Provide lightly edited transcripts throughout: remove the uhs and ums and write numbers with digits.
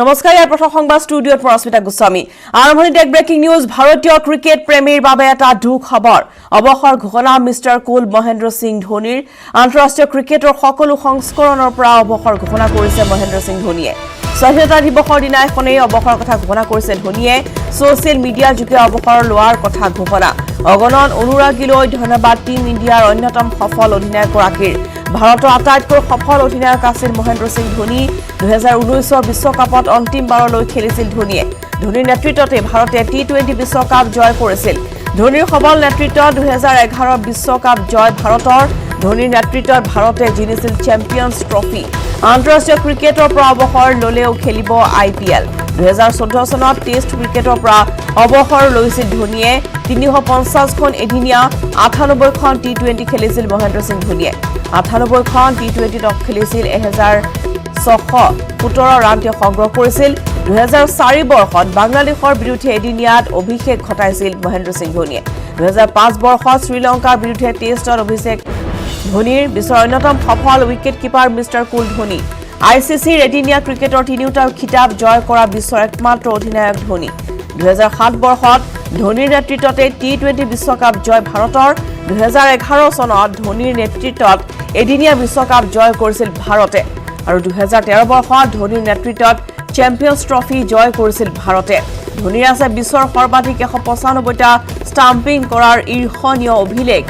নমস্কাৰ ইয়াৰ প্ৰথম সংবাদ ষ্টুডিঅ'ত পৰস্মিতা গোস্বামী আৰম্ভণিতে এক ব্ৰেকিং নিউজ ভাৰতীয় ক্ৰিকেট প্ৰেমীৰ বাবে এটা দুখ খবৰ অৱসৰ ঘোষণা মিষ্টাৰ কুল মহেন্দ্ৰ সিং ধোনীৰ আন্তঃৰাষ্ট্ৰীয় ক্ৰিকেটৰ সকলো সংস্কৰণৰ পৰা অৱসৰ ঘোষণা কৰিছে মহেন্দ্ৰ সিং ধোনীয়ে স্বাধীনতা দিৱসৰ দিনাখনেই অৱসৰৰ কথা ঘোষণা কৰিছে ধোনীয়ে ছ'চিয়েল মিডিয়াৰ যোগে অৱসৰ লোৱাৰ কথা ঘোষণা অগণন অনুৰাগীলৈ ধন্যবাদ টিম ইণ্ডিয়াৰ অন্যতম সফল অধিনায়কগৰাকীৰ ভাৰতৰ আটাইতকৈ সফল অধিনায়ক আছিল মহেন্দ্ৰ সিং ধোনী 2019 বিশ্বকাপত অন্তিমবাৰলৈ খেলিছিল ধোনীয়ে ধোনীৰ নেতৃত্বতে ভাৰতে টি20 বিশ্বকাপ জয় কৰিছিল ধোনীৰ সবল নেতৃত্বত 2011 বিশ্বকাপ জয় ভাৰতৰ ধোনীৰ নেতৃত্বত ভাৰতে জিনিছিল চেম্পিয়ন্স ট্ৰফি আন্তঃৰাষ্ট্ৰীয় ক্ৰিকেটৰ পৰা অৱসৰ ললেও খেলিব IPL 2014 চনত টেষ্ট ক্ৰিকেটৰ পৰা অৱসৰ লৈছিল ধোনীয়ে 350খন এদিনীয়া 98খন টি20 খেলিছিল মহেন্দ্ৰ সিং ধোনীয়ে 98খন টি20ত খেলিছিল 1617 ৰান তেওঁ সংগ্ৰহ কৰিছিল 2004 বৰ্ষত বাংলাদেশৰ বিৰুদ্ধে এদিনীয়াত অভিষেক ঘটাইছিল মহেন্দ্ৰ সিং ধোনীয়ে 2005 বৰ্ষত শ্ৰীলংকাৰ বিৰুদ্ধে টেষ্টত অভিষেক ধোনীৰ বিশ্বৰ অন্যতম সফল উইকেট কিপাৰ মিষ্টাৰ কুল ধোনী ICCৰ এদিনীয়া ক্ৰিকেটৰ তিনিওটা খিতাপ জয় কৰা বিশ্বৰ একমাত্ৰ অধিনায়ক ধোনী 2007 বৰ্ষত ধোনীৰ নেতৃত্বতে টি20 বিশ্বকাপ জয় ভাৰতৰ 2011 চনত ধোনীৰ নেতৃত্বত এদিনীয়া বিশ্বকাপ জয় কৰিছিল ভাৰতে আৰু 2013 বৰ্ষত ধোনীৰ নেতৃত্বত চেম্পিয়ন্স ট্ৰফি জয় কৰিছিল ভাৰতে ধোনীৰ আছে বিশ্বৰ সৰ্বাধিক 195টা ষ্টাম্পিং কৰাৰ ঈৰ্ষণীয় অভিলেখ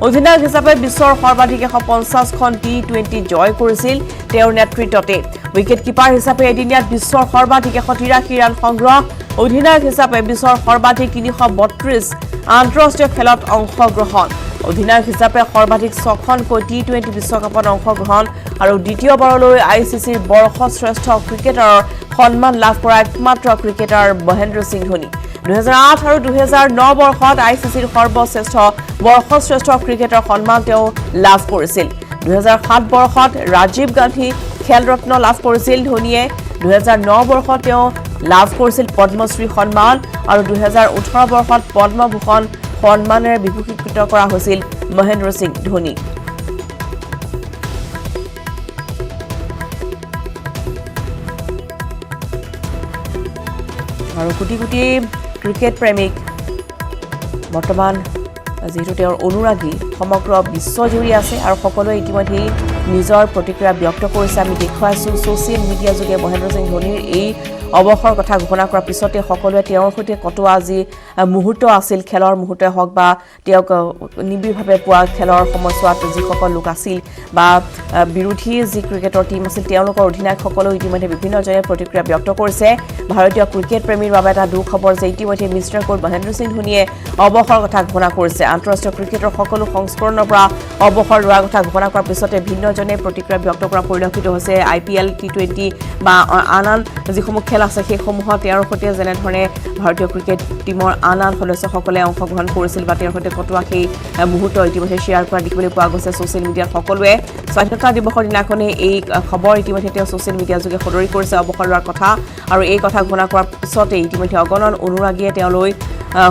অধিনায়ক হিচাপে বিশ্বৰ সৰ্বাধিক 150খন টি20 জয় কৰিছিল তেওঁৰ নেতৃত্বতে উইকেট কিপাৰ হিচাপে এদিনীয়াত বিশ্বৰ সৰ্বাধিক 183 ৰান সংগ্ৰহ অধিনায়ক হিচাপে বিশ্বৰ সৰ্বাধিক 332 আন্তঃৰাষ্ট্ৰীয় খেলত অংশগ্ৰহণ অধিনায়ক হিচাপে সৰ্বাধিক 6খনকৈ টি20 বিশ্বকাপত অংশগ্ৰহণ আৰু দ্বিতীয়বাৰলৈ ICCৰ বৰ্ষশ্ৰেষ্ঠ ক্ৰিকেটাৰৰ সন্মান লাভ কৰা একমাত্ৰ ক্ৰিকেটাৰ মহেন্দ্ৰ সিং ধোনী 2008 আৰু 2009 বৰ্ষত ICCৰ সৰ্বশ্ৰেষ্ঠ বৰ্ষশ্ৰেষ্ঠ ক্ৰিকেটাৰ সন্মান তেওঁ লাভ কৰিছিল 2007 বৰ্ষত ৰাজীৱ গান্ধী খেল ৰত্ন লাভ কৰিছিল ধোনীয়ে 2009 বৰ্ষত তেওঁ লাভ কৰিছিল পদ্মশ্ৰী সন্মান আৰু 2018 বৰ্ষত পদ্মভূষণ সন্মানেৰে বিভূষিত কৰা হৈছিল মহেন্দ্ৰ সিং ধোনী আৰু কোটি কোটি ক্ৰিকেট প্ৰেমিক বৰ্তমান যেহেতু তেওঁৰ অনুৰাগী সমগ্ৰ বিশ্বজুৰি আছে আৰু সকলোৱে ইতিমধ্যে নিজৰ প্ৰতিক্ৰিয়া ব্যক্ত কৰিছে আমি দেখুৱাইছো ছ'চিয়েল মিডিয়া যোগে মহেন্দ্ৰ সিং ধোনীৰ এই অৱসৰ কথা ঘোষণা কৰাৰ পিছতে সকলোৱে তেওঁৰ সৈতে কটোৱা আজি মুহূৰ্ত আছিল খেলৰ মুহূৰ্তই হওক বা তেওঁক নিবিড়ভাৱে পোৱা খেলৰ সময়ছোৱাত যিসকল লোক আছিল বা বিৰোধী যি ক্ৰিকেটৰ টীম আছিল তেওঁলোকৰ অধিনায়কসকলেও ইতিমধ্যে বিভিন্নজনে প্ৰতিক্ৰিয়া ব্যক্ত কৰিছে ভাৰতীয় ক্ৰিকেট প্ৰেমীৰ বাবে এটা দুখ খবৰ যে ইতিমধ্যে মিষ্টাৰ কুল মহেন্দ্ৰ সিং ধোনীয়ে অৱসৰ কথা ঘোষণা কৰিছে আন্তঃৰাষ্ট্ৰীয় ক্ৰিকেটৰ সকলো সংস্কৰণৰ পৰা অৱসৰ লোৱাৰ কথা ঘোষণা কৰাৰ পিছতে ভিন্নজনে প্ৰতিক্ৰিয়া ব্যক্ত কৰা পৰিলক্ষিত হৈছে IPL টি20 বা আন যিসমূহ খেল আছে সেইসমূহত তেওঁৰ সৈতে যেনেধৰণে ভাৰতীয় ক্ৰিকেট টীমৰ আন সদস্যসকলে অংশগ্ৰহণ কৰিছিল বা তেওঁৰ সৈতে কটোৱা সেই মুহূৰ্ত ইতিমধ্যে শ্বেয়াৰ কৰা দেখিবলৈ পোৱা গৈছে ছ'চিয়েল মিডিয়াত সকলোৱে স্বাধীনতা দিৱসৰ দিনাখনে এই খবৰ ইতিমধ্যে তেওঁ ছ'চিয়েল মিডিয়া যোগে সদৰি কৰিছে অৱসৰ লোৱাৰ কথা আৰু এই কথা ঘোষণা কৰাৰ পিছতে ইতিমধ্যে অগণন অনুৰাগীয়ে তেওঁলৈ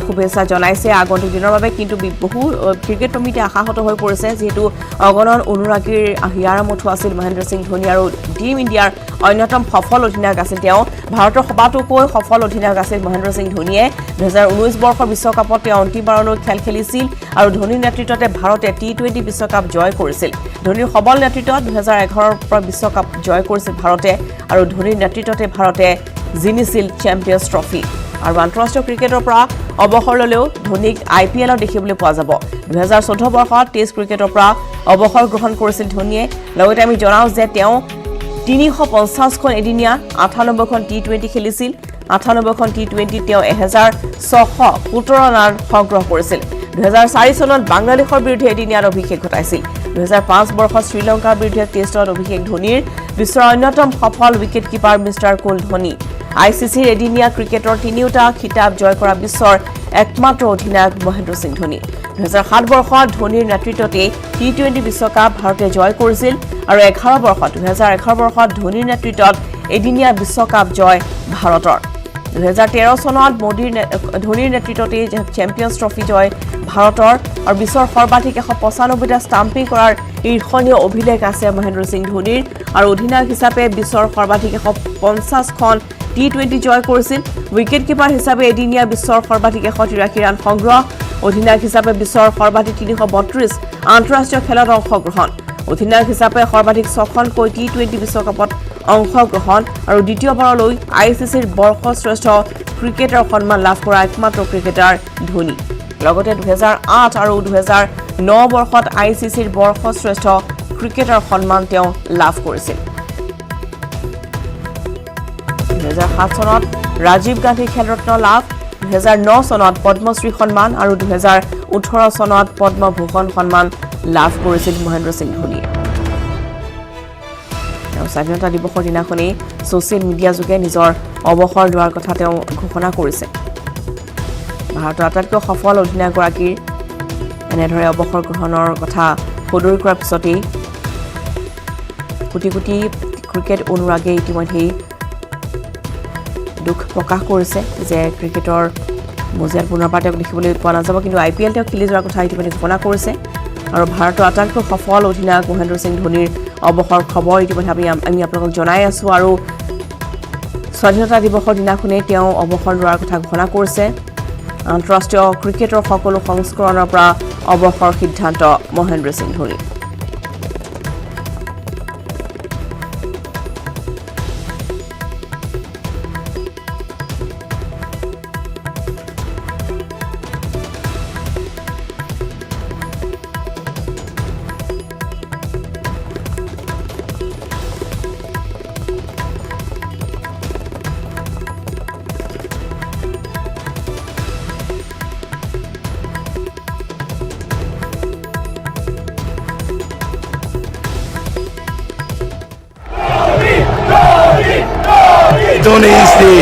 শুভেচ্ছা জনাইছে আগন্তুক দিনৰ বাবে কিন্তু বহু ক্ৰিকেট প্ৰেমীতে আশাহত হৈ পৰিছে যিহেতু অগণন অনুৰাগীৰ হিয়াৰ মুঠো আছিল মহেন্দ্ৰ সিং ধোনী আৰু টিম ইণ্ডিয়াৰ অন্যতম সফল অধিনায়ক আছিল তেওঁ ভাৰতৰ সবাতোকৈ সফল অধিনায়ক আছিল মহেন্দ্ৰ সিং ধোনীয়ে 2019 বৰ্ষৰ বিশ্বকাপত তেওঁ অন্তিমবাৰলৈ খেল খেলিছিল আৰু ধোনীৰ নেতৃত্বতে ভাৰতে টি20 বিশ্বকাপ জয় কৰিছিল ধোনীৰ সবল নেতৃত্বত 2011 পৰা বিশ্বকাপ জয় কৰিছিল ভাৰতে আৰু ধোনীৰ নেতৃত্বতে ভাৰতে জিনিছিল চেম্পিয়ন্স ট্ৰফি আৰু আন্তঃৰাষ্ট্ৰীয় ক্ৰিকেটৰ পৰা অৱসৰ ললেও ধোনীক IPLত দেখিবলৈ পোৱা যাব 2014 বৰ্ষত টেষ্ট ক্ৰিকেটৰ পৰা অৱসৰ গ্ৰহণ কৰিছিল ধোনীয়ে লগতে আমি জনাওঁ যে তেওঁ 350খন এদিনীয়া 98খন টি20 খেলিছিল 98খন টি20 তেওঁ 1617 ৰান সংগ্ৰহ কৰিছিল 2004 চনত বাংলাদেশৰ বিৰুদ্ধে এদিনীয়াত অভিষেক ঘটাইছিল 2005 বৰ্ষত শ্ৰীলংকাৰ বিৰুদ্ধে টেষ্টত অভিষেক ধোনীৰ বিশ্বৰ অন্যতম সফল উইকেট কিপাৰ মিষ্টাৰ কুল ধোনী ICCৰ এদিনীয়া ক্ৰিকেটৰ তিনিওটা খিতাপ জয় কৰা বিশ্বৰ একমাত্ৰ অধিনায়ক মহেন্দ্ৰ সিং ধোনী 2007 বৰ্ষত ধোনীৰ নেতৃত্বতে টি20 বিশ্বকাপ ভাৰতে জয় কৰিছিল আৰু 2011 বৰ্ষত ধোনীৰ নেতৃত্বত এদিনীয়া বিশ্বকাপ জয় ভাৰতৰ 2013 চনত ধোনীৰ নেতৃত্বতে চেম্পিয়ন্স ট্ৰফি জয় ভাৰতৰ আৰু বিশ্বৰ সৰ্বাধিক 195টা ষ্টাম্পিং কৰাৰ ঈৰ্ষণীয় অভিলেখ আছে মহেন্দ্ৰ সিং ধোনীৰ আৰু অধিনায়ক হিচাপে বিশ্বৰ সৰ্বাধিক 150খন টি20 জয় কৰিছিল উইকেট কিপাৰ হিচাপে এদিনীয়া বিশ্বৰ সৰ্বাধিক 183 ৰান সংগ্ৰহ অধিনায়ক হিচাপে বিশ্বৰ সৰ্বাধিক 332 আন্তঃৰাষ্ট্ৰীয় খেলত অংশগ্ৰহণ অধিনায়ক হিচাপে সৰ্বাধিক 6খনকৈ টি20 বিশ্বকাপত অংশগ্ৰহণ আৰু দ্বিতীয়বাৰলৈ আইচিচিৰ বৰ্ষশ্ৰেষ্ঠ ক্ৰিকেটাৰ সন্মান লাভ কৰা একমাত্ৰ ক্ৰিকেটাৰ ধোনী লগতে 2008 আৰু 2009 বৰ্ষত আইচিচিৰ বৰ্ষশ্ৰেষ্ঠ ক্ৰিকেটাৰ সন্মান তেওঁ লাভ কৰিছিল 2007 চনত ৰাজীৱ গান্ধী খেলৰত্ন লাভ 2009 চনত পদ্মশ্ৰী সন্মান আৰু 2018 চনত পদ্মভূষণ সন্মান লাভ কৰিছিল মহেন্দ্ৰ সিং ধোনীয়ে স্বাধীনতা দিৱসৰ দিনাখনেই ছ'চিয়েল মিডিয়া যোগে নিজৰ অৱসৰ লোৱাৰ কথা তেওঁ ঘোষণা কৰিছে ভাৰতৰ আটাইতকৈ সফল অধিনায়কগৰাকীৰ এনেদৰে অৱসৰ গ্ৰহণৰ কথা সদৰি কৰাৰ পিছতেই কোটি কোটি ক্ৰিকেট অনুৰাগীয়ে ইতিমধ্যেই দুখ প্ৰকাশ কৰিছে যে ক্ৰিকেটৰ মজিয়াত পুনৰবাৰ তেওঁক দেখিবলৈ পোৱা নাযাব কিন্তু IPL তেওঁ খেলি যোৱাৰ কথা ইতিমধ্যে ঘোষণা কৰিছে আৰু ভাৰতৰ আটাইতকৈ সফল অধিনায়ক মহেন্দ্ৰ সিং ধোনীৰ অৱসৰ খবৰ ইতিমধ্যে আমি আপোনালোকক জনাই আছোঁ আৰু স্বাধীনতা দিৱসৰ দিনাখনেই তেওঁ অৱসৰ লোৱাৰ কথা ঘোষণা কৰিছে আন্তঃৰাষ্ট্ৰীয় ক্ৰিকেটৰ সকলো সংস্কৰণৰ পৰা অৱসৰ সিদ্ধান্ত Mahendra Singh Dhoni Dhoni is the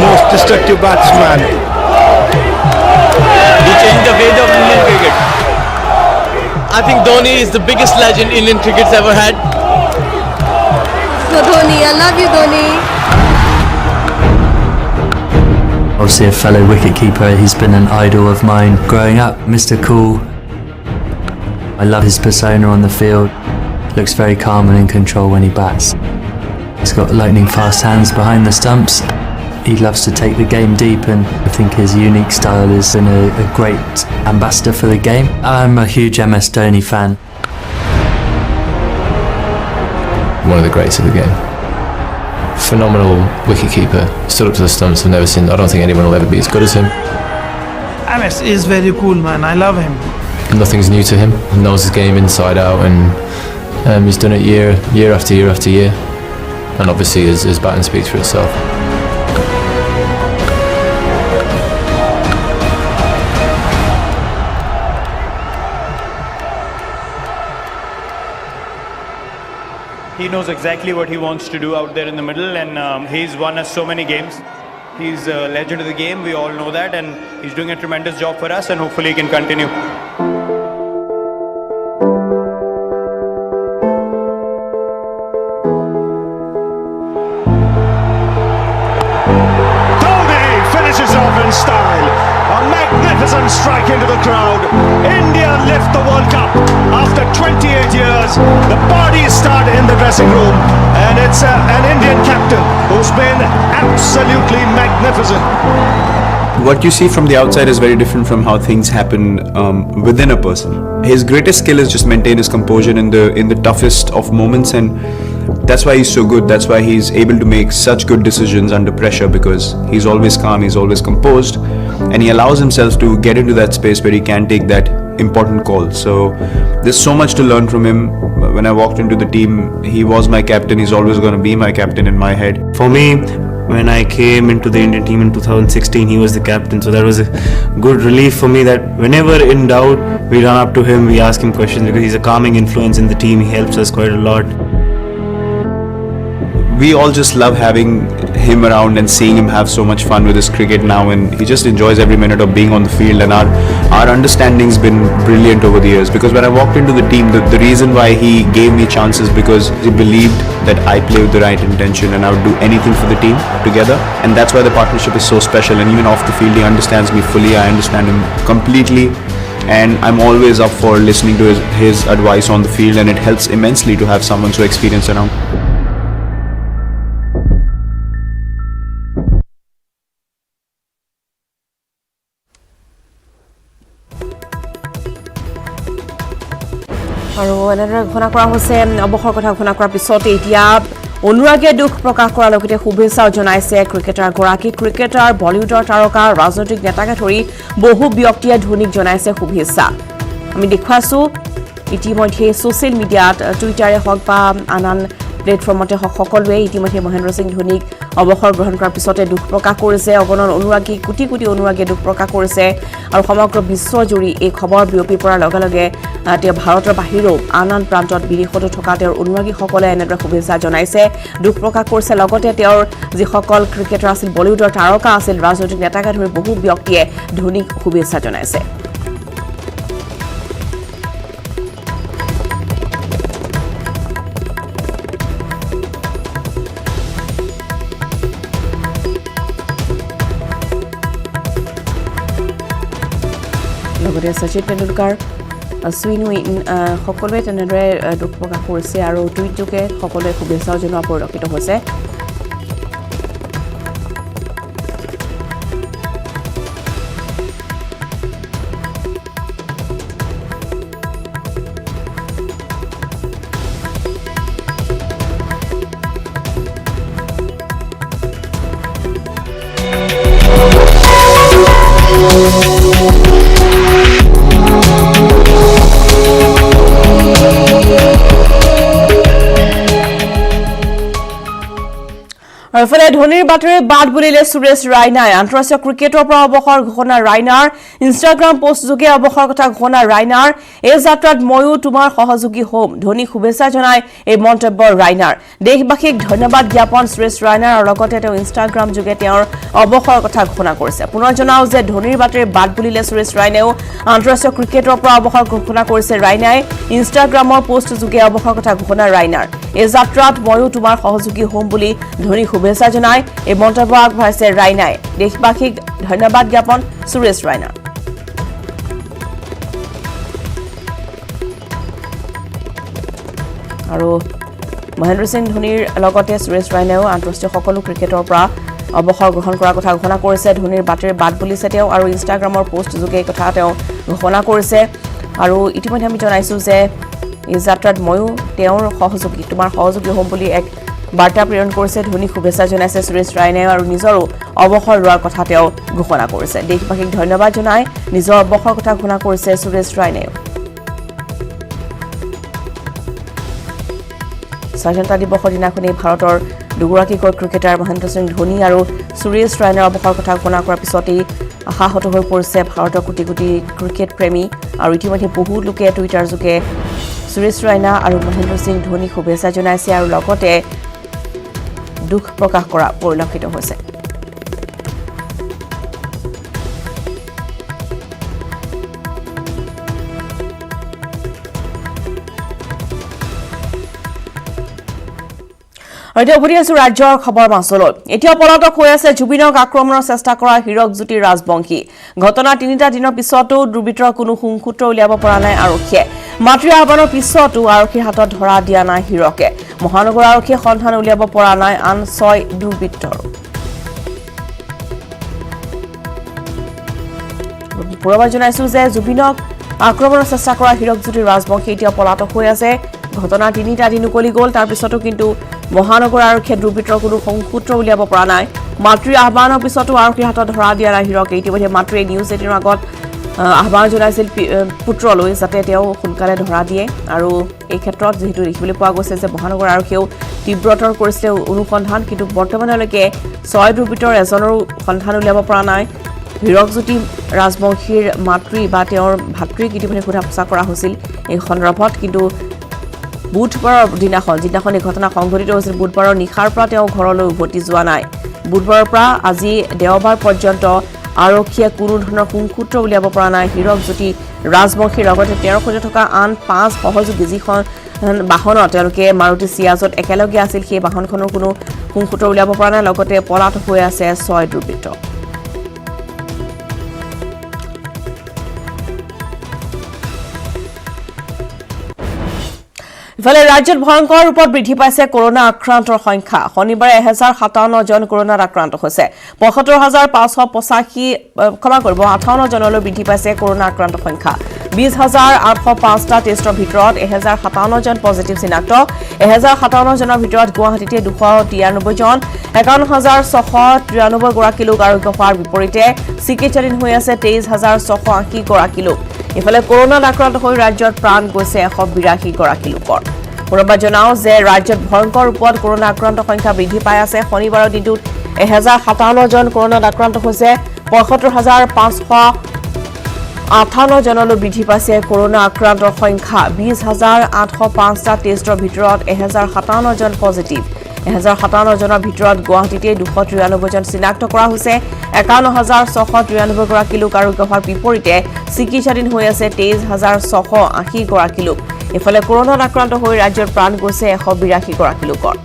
most destructive batsman. He changed the fate of Indian cricket. I think Dhoni is the biggest legend Indian cricket's ever had. So Dhoni, I love you, Dhoni. Obviously a fellow wicketkeeper, he's been an idol of mine growing up. Mr. Cool. I love his persona on the field. Looks very calm and in control when he bats. He's got lightning fast hands behind the stumps. He loves to take the game deep and I think his unique style has been a great ambassador for the game. I'm a huge MS Dhoni fan. One of the greats of the game. Phenomenal wicketkeeper. Stood up to the stumps. I've never seen. I don't think anyone will ever be as good as him. MS is very cool, man. I love him. Nothing's new to him. He knows his game inside out, and he's done it year after year after year. And obviously his batting speaks for itself. He knows exactly what he wants to do out there in the middle, and he's won us so many games. He's a legend of the game, we all know that, and he's doing a tremendous job for us, and hopefully he can continue. Style, a magnificent strike into the crowd. India lift the World Cup after 28 years. The parties start in the dressing room, and it's an Indian captain who's been absolutely magnificent. What you see from the outside is very different from how things happen within a person. His greatest skill is just maintain his composure in the toughest of moments, and that's why he's so good. That's why he's able to make such good decisions under pressure, because he's always calm, he's always composed, and he allows himself to get into that space where he can take that important call. So there's so much to learn from him. When I walked into the team, he was my captain. He's always going to be my captain in my head. For me, when I came into the Indian team in 2016, he was the captain, so that was a good relief for me that whenever in doubt, we run up to him, we ask him questions, because he's a calming influence in the team. He helps us quite a lot. We all just love having him around and seeing him have so much fun with his cricket now, and he just enjoys every minute of being on the field, and our understanding's been brilliant over the years. Because when I walked into the team, the reason why he gave me chances, because he believed that I play with the right intention and I would do anything for the team together, and that's why the partnership is so special. And even off the field, he understands me fully, I understand him completely, and I'm always up for listening to his advice on the field, and it helps immensely to have someone so experienced around. আৰু এনেদৰে ঘোষণা কৰা হৈছে অৱসৰ কথা ঘোষণা কৰাৰ পিছতে এতিয়া অনুৰাগীয়ে দুখ প্ৰকাশ কৰাৰ লগতে শুভেচ্ছাও জনাইছে ক্ৰিকেটাৰগৰাকী ক্ৰিকেটাৰ বলিউডৰ তাৰকা ৰাজনৈতিক নেতাকে ধৰি বহু ব্যক্তিয়ে ধোনীক জনাইছে শুভেচ্ছা আমি দেখুৱাইছো ইতিমধ্যে ছ'চিয়েল মিডিয়াত টুইটাৰে হওক বা আন প্লেটফৰ্মতে হওক সকলোৱে ইতিমধ্যে মহেন্দ্ৰ সিং ধোনীক অৱসৰ গ্ৰহণ কৰাৰ পিছতে দুখ প্ৰকাশ কৰিছে অগণন অনুৰাগী কোটি কোটি অনুৰাগীয়ে দুখ প্ৰকাশ কৰিছে আৰু সমগ্ৰ বিশ্বজুৰি এই খবৰ বিয়পি পৰাৰ লগে লগে তেওঁ ভাৰতৰ বাহিৰেও আন প্ৰান্তত বিদেশতো থকা তেওঁৰ অনুৰাগীসকলে এনেদৰে শুভেচ্ছা জনাইছে দুখ প্ৰকাশ কৰিছে লগতে তেওঁৰ যিসকল ক্ৰিকেটাৰ আছিল বলিউডৰ তাৰকা আছিল ৰাজনৈতিক নেতাকে ধৰি বহু ব্যক্তিয়ে ধোনীক শুভেচ্ছা জনাইছে লগতে সচিন তেণ্ডুলকাৰ অশ্বিন সকলোৱে তেনেদৰে দুখ প্ৰকাশ কৰিছে আৰু টুইটযোগে সকলোৱে শুভেচ্ছাও জনোৱা পৰিলক্ষিত হৈছে আৰু ফলে ধোনীৰ বাতৰি বাদ বুলিলে সুৰেশ ৰাইনাই আন্তঃৰাষ্ট্ৰীয় ক্ৰিকেটৰ পৰা অৱসৰ ঘোষণা ৰাইনাৰ ইনষ্টাগ্ৰাম পোষ্ট যোগে অৱসৰ কথা ঘোষণা ৰাইনাৰ এই যাত্ৰাত ময়ো তোমাৰ সহযোগী হ'ম ধোনী শুভেচ্ছা জনাই এই মন্তব্য ৰাইনাৰ দেশবাসীক ধন্যবাদ জ্ঞাপন সুৰেশ ৰাইনাৰ আৰু লগতে তেওঁ ইনষ্টাগ্ৰাম যোগে তেওঁৰ অৱসৰ কথা ঘোষণা কৰিছে পুনৰ জনাও যে ধোনীৰ বাতৰি বাদ বুলিলে সুৰেশ ৰাইনাও আন্তঃৰাষ্ট্ৰীয় ক্ৰিকেটৰ পৰা অৱসৰ ঘোষণা কৰিছে ৰাইনাই ইনষ্টাগ্ৰামৰ পোষ্ট যোগে অৱসৰ কথা ঘোষণা ৰাইনাৰ এই যাত্ৰাত ময়ো তোমাৰ সহযোগী হ'ম বুলি ধোনী শুভেচ্ছা জনাই এই মন্তব্য আগবঢ়াইছে ৰাইনাই দেশবাসীক ধন্যবাদ জ্ঞাপন সুৰেশ ৰাইনাৰ আৰু মহেন্দ্ৰ সিং ধোনীৰ লগতে সুৰেশ ৰাইনাও আন্তঃৰাষ্ট্ৰীয় সকলো ক্ৰিকেটৰ পৰা অৱসৰ গ্ৰহণ কৰাৰ কথা ঘোষণা কৰিছে ধোনীৰ বাতৰি বাদ বুলিছে তেওঁ আৰু ইনষ্টাগ্ৰামৰ পোষ্ট যোগে এই কথা তেওঁ ঘোষণা কৰিছে আৰু ইতিমধ্যে আমি জনাইছো যে এই যাত্ৰাত ময়ো তেওঁৰ সহযোগী তোমাৰ সহযোগী হ'ম বুলি এক বাৰ্তা প্ৰেৰণ কৰিছে ধোনী শুভেচ্ছা জনাইছে সুৰেশ ৰাইনাই আৰু নিজৰো অৱসৰ লোৱাৰ কথা তেওঁ ঘোষণা কৰিছে দেশবাসীক ধন্যবাদ জনাই নিজৰ অৱসৰ কথা ঘোষণা কৰিছে সুৰেশ ৰাইনাই স্বাধীনতা দিৱসৰ দিনাখনেই ভাৰতৰ দুগৰাকীকৈ ক্ৰিকেটাৰ মহেন্দ্ৰ সিং ধোনী আৰু সুৰেশ ৰাইনাৰ অৱসৰ কথা ঘোষণা কৰাৰ পিছতেই আশাহত হৈ পৰিছে ভাৰতৰ কোটি কোটি ক্ৰিকেট প্ৰেমী আৰু ইতিমধ্যে বহু লোকে টুইটাৰ যোগে সুৰেশ ৰাইনা আৰু মহেন্দ্ৰ সিং ধোনীক শুভেচ্ছা জনাইছে আৰু লগতে দুখ প্ৰকাশ কৰা পৰিলক্ষিত হৈছে এতিয়া উভতি আছো ৰাজ্যৰ খবৰ মাছলৈ এতিয়া পলাতক হৈ আছে জুবিনক আক্ৰমণৰ চেষ্টা কৰা হীৰক জ্যোতি ৰাজবংশী ঘটনা 3টা দিনৰ পিছতো দুৰ্বৃত্তৰ কোনো সংসূত্ৰ উলিয়াব পৰা নাই আৰক্ষীয়ে মাতৃৰ আহ্বানৰ পিছতো আৰক্ষীৰ হাতত ধৰা দিয়া নাই হীৰকে মহানগৰ আৰক্ষীয়ে সন্ধান উলিয়াব পৰা নাই আন 6 দুৰ্বৃত্তৰ পূৰ্বে জনাইছো যে জুবিনক আক্ৰমণৰ চেষ্টা কৰা হীৰক জ্যোতি ৰাজবংশী এতিয়া পলাতক হৈ আছে ঘটনা 3টা দিন উকলি গ'ল তাৰ পিছতো কিন্তু মহানগৰ আৰক্ষীয়ে দুৰ্বৃত্তৰ কোনো সংসূত্ৰ উলিয়াব পৰা নাই মাতৃৰ আহ্বানৰ পিছতো আৰক্ষীৰ হাতত ধৰা দিয়া নাই হীৰকে ইতিমধ্যে মাতৃয়ে নিউজ 18ৰ আগত আহ্বান জনাইছিল পুত্ৰলৈ যাতে তেওঁ সোনকালে ধৰা দিয়ে আৰু এই ক্ষেত্ৰত যেহেতু দেখিবলৈ পোৱা গৈছে যে মহানগৰ আৰক্ষীয়েও তীব্ৰতৰ কৰিছে অনুসন্ধান কিন্তু বৰ্তমানলৈকে 6 দুৰ্বৃত্তৰ এজনৰো সন্ধান উলিয়াব পৰা নাই হীৰক জ্যোতি ৰাজবংশীৰ মাতৃ বা তেওঁৰ ভাতৃক ইতিমধ্যে সোধা পোছা কৰা হৈছিল এই সন্দৰ্ভত কিন্তু বুধবাৰৰ দিনাখন যিদিনাখন এই ঘটনা সংঘটিত হৈছিল বুধবাৰৰ নিশাৰ পৰা তেওঁ ঘৰলৈ উভতি যোৱা নাই বুধবাৰৰ পৰা আজি দেওবাৰ পৰ্যন্ত আৰক্ষীয়ে কোনো ধৰণৰ সংসূত্ৰ উলিয়াব পৰা নাই হীৰক জ্যোতি ৰাজবংশীৰ লগতে তেওঁৰ সৈতে থকা আন 5 সহযোগী যিখন বাহনত তেওঁলোকে মাৰুতি চিয়াজত একেলগে আছিল সেই বাহনখনৰ কোনো সংসূত্ৰ উলিয়াব পৰা নাই লগতে পলাতক হৈ আছে 6 দুৰ্বৃত্ত ইফালে ৰাজ্যত ভয়ংকৰ ৰূপত বৃদ্ধি পাইছে কৰোনা আক্ৰান্তৰ সংখ্যা শনিবাৰে 1057 জন কৰোনাত আক্ৰান্ত হৈছে 58 জনলৈ বৃদ্ধি পাইছে কৰোনা আক্ৰান্তৰ সংখ্যা 20805টা টেষ্টৰ ভিতৰত 1057 জন পজিটিভ চিনাক্ত 1057 জনৰ ভিতৰত গুৱাহাটীতে 293 জন 51693 গৰাকী লোক আৰোগ্য হোৱাৰ বিপৰীতে চিকিৎসাধীন হৈ আছে 23680 গৰাকী লোক ইফালে কৰোনাত আক্ৰান্ত হৈ ৰাজ্যত প্ৰাণ গৈছে 182 গৰাকী লোকৰ পুনৰবাৰ জনাও যে ৰাজ্যত ভয়ংকৰ ৰূপত কৰোনা আক্ৰান্ত সংখ্যা বৃদ্ধি পাই আছে শনিবাৰৰ দিনটোত 1057 জন কৰোনাত আক্ৰান্ত হৈছে 75558 জনলৈ বৃদ্ধি পাইছে কৰোনা আক্ৰান্তৰ সংখ্যা 20805টা টেষ্টৰ ভিতৰত 1057 জন পজিটিভ 1057 জনৰ ভিতৰত গুৱাহাটীতে 293 জন চিনাক্ত কৰা হৈছে 51693 গৰাকী লোক আৰোগ্য হোৱাৰ বিপৰীতে চিকিৎসাধীন হৈ আছে 23680 গৰাকী লোক ইফালে কৰোনাত আক্ৰান্ত হৈ ৰাজ্যৰ প্ৰাণ গৈছে 182 গৰাকী লোকৰ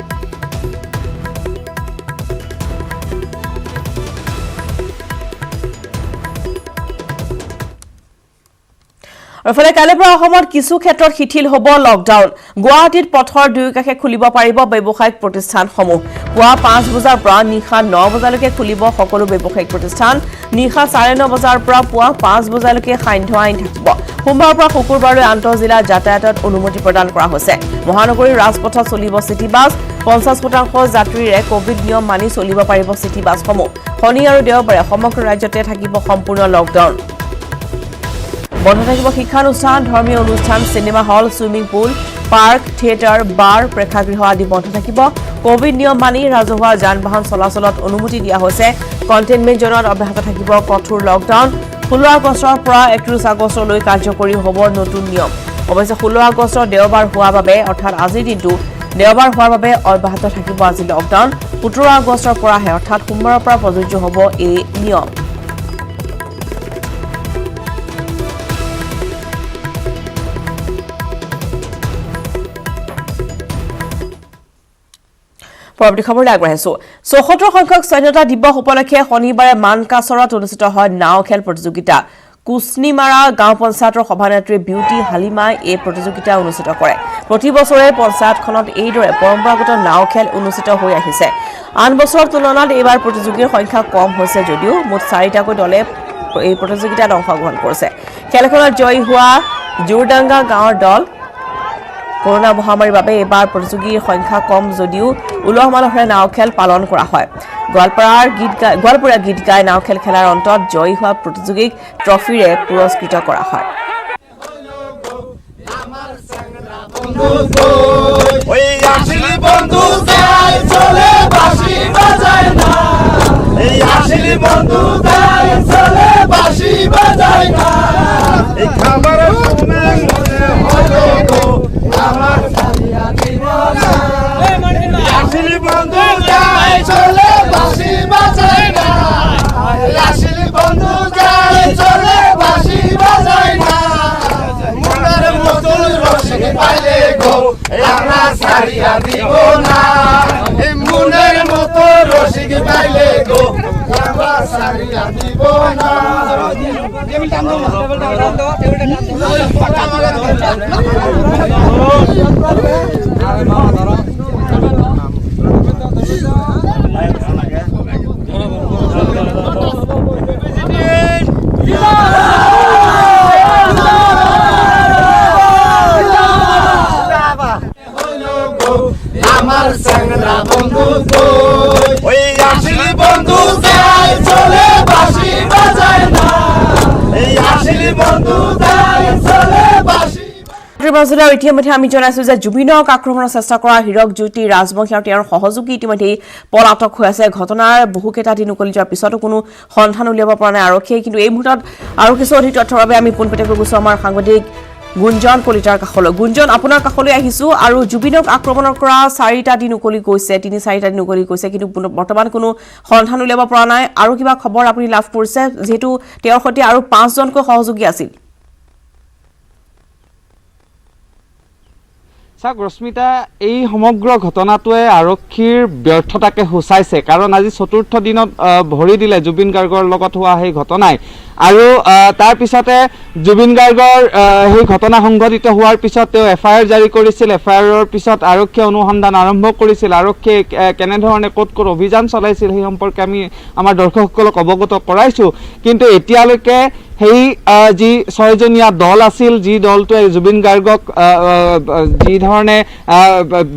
ইফালে কাইলৈৰ পৰা অসমত কিছু ক্ষেত্ৰত শিথিল হ'ব লকডাউন গুৱাহাটীত পথৰ দুয়োকাষে খুলিব পাৰিব ব্যৱসায়িক প্ৰতিষ্ঠানসমূহ পুৱা 5 বজাৰ পৰা নিশা 9 বজালৈকে খুলিব সকলো ব্যৱসায়িক প্ৰতিষ্ঠান নিশা 9:30 বজাৰ পৰা পুৱা 5 বজালৈকে সান্ধ্য আইন থাকিব সোমবাৰৰ পৰা শুকুৰবাৰলৈ আন্তঃজিলা যাতায়াতত অনুমতি প্ৰদান কৰা হৈছে মহানগৰীৰ ৰাজপথত চলিব চিটি বাছ 50% যাত্ৰীৰে কোভিড নিয়ম মানি চলিব পাৰিব চিটি বাছসমূহ শনি আৰু দেওবাৰে সমগ্ৰ ৰাজ্যতে থাকিব সম্পূৰ্ণ লকডাউন বন্ধ থাকিব শিক্ষানুষ্ঠান ধৰ্মীয় অনুষ্ঠান cinema hall swimming pool park theatre bar প্ৰেক্ষাগৃহ আদি বন্ধ থাকিব কোভিড নিয়ম মানি ৰাজহুৱা যান-বাহন চলাচলত অনুমতি দিয়া হৈছে কণ্টেইনমেণ্ট জোনত অব্যাহত থাকিব কঠোৰ লকডাউন 16 আগষ্টৰ পৰা 31 আগষ্টলৈ কাৰ্যকৰী হ'ব নতুন নিয়ম অৱশ্যে 16 আগষ্টৰ দেওবাৰ হোৱাৰ বাবে অৰ্থাৎ আজিৰ দিনটো দেওবাৰ হোৱাৰ বাবে অব্যাহত থাকিব আজি লকডাউন 17 আগষ্টৰ পৰাহে অৰ্থাৎ সোমবাৰৰ পৰা প্ৰযোজ্য হ'ব এই নিয়ম পৰৱৰ্তী খবৰলৈ আগবাঢ়িছো ৭৪ সংখ্যক স্বাধীনতা দিৱস উপলক্ষে শনিবাৰে মানকাছৰত অনুষ্ঠিত হয় নাও খেল প্ৰতিযোগিতা কুছনিমাৰা গাঁও পঞ্চায়তৰ সভানেত্ৰী বিউটি হালিমাই এই প্ৰতিযোগিতা অনুষ্ঠিত কৰে প্ৰতি বছৰে পঞ্চায়তখনত এইদৰে পৰম্পৰাগত নাও খেল অনুষ্ঠিত হৈ আহিছে আন বছৰৰ তুলনাত এইবাৰ প্ৰতিযোগীৰ সংখ্যা কম হৈছে যদিও মুঠ 4টাকৈ দলে এই প্ৰতিযোগিতাত অংশগ্ৰহণ কৰিছে খেলখনত জয়ী হোৱা জোৰডাঙ্গা গাঁৱৰ দল কৰোনা মহামাৰীৰ বাবে এবাৰ প্ৰতিযোগীৰ সংখ্যা কম যদিও উলহ মালহেৰে নাও খেল পালন কৰা হয় গোৱালপাৰা গীত গাই নাও খেল খেলাৰ অন্তত জয়ী হোৱা প্ৰতিযোগীক ট্ৰফিৰে পুৰস্কৃত কৰা হয় ইতিমধ্যে আমি জনাইছো যে জুবিনক আক্ৰমণৰ চেষ্টা কৰা হীৰক জ্যোতি ৰাজবংশী আৰু তেওঁৰ সহযোগী ইতিমধ্যে পলাতক হৈ আছে ঘটনাৰ বহুকেইটা দিন উকলি যোৱাৰ পিছতো কোনো সন্ধান উলিয়াব পৰা নাই আৰক্ষীয়ে কিন্তু এই মুহূৰ্তত আৰু কিছু অধিক তথ্যৰ বাবে আমি পোনপটীয়াকৈ গৈছো আমাৰ সাংবাদিক গুঞ্জন কলিতাৰ কাষলৈ গুঞ্জন আপোনাৰ কাষলৈ আহিছো আৰু জুবিনক আক্ৰমণৰ কৰা 4টা দিন উকলি গৈছে 3-4টা দিন উকলি গৈছে কিন্তু বৰ্তমান কোনো সন্ধান উলিয়াব পৰা নাই আৰু কিবা খবৰ আপুনি লাভ কৰিছে যেহেতু তেওঁৰ সৈতে আৰু 5 জনকৈ সহযোগী আছিল চাওক ৰশ্মিতা এই সমগ্ৰ ঘটনাটোৱে আৰক্ষীৰ ব্যৰ্থতাকে হুচাইছে কাৰণ আজি চতুৰ্থ দিনত ভৰি দিলে জুবিন গাৰ্গৰ লগত হোৱা সেই ঘটনাই আৰু তাৰ পিছতে জুবিন গাৰ্গৰ সেই ঘটনা সংঘটিত হোৱাৰ পিছত তেওঁ এফআইআৰ জাৰি কৰিছিল এফআইআৰৰ পিছত আৰক্ষীয়ে অনুসন্ধান আৰম্ভ কৰিছিল আৰক্ষীয়ে কেনেধৰণে ক'ত অভিযান চলাইছিল সেই সম্পৰ্কে আমি আমাৰ দৰ্শকসকলক অৱগত কৰাইছোঁ কিন্তু এতিয়ালৈকে সেই যি 6জনীয়া দল আছিল যি দলটোৱে জুবিন গাৰ্গক যি ধৰণে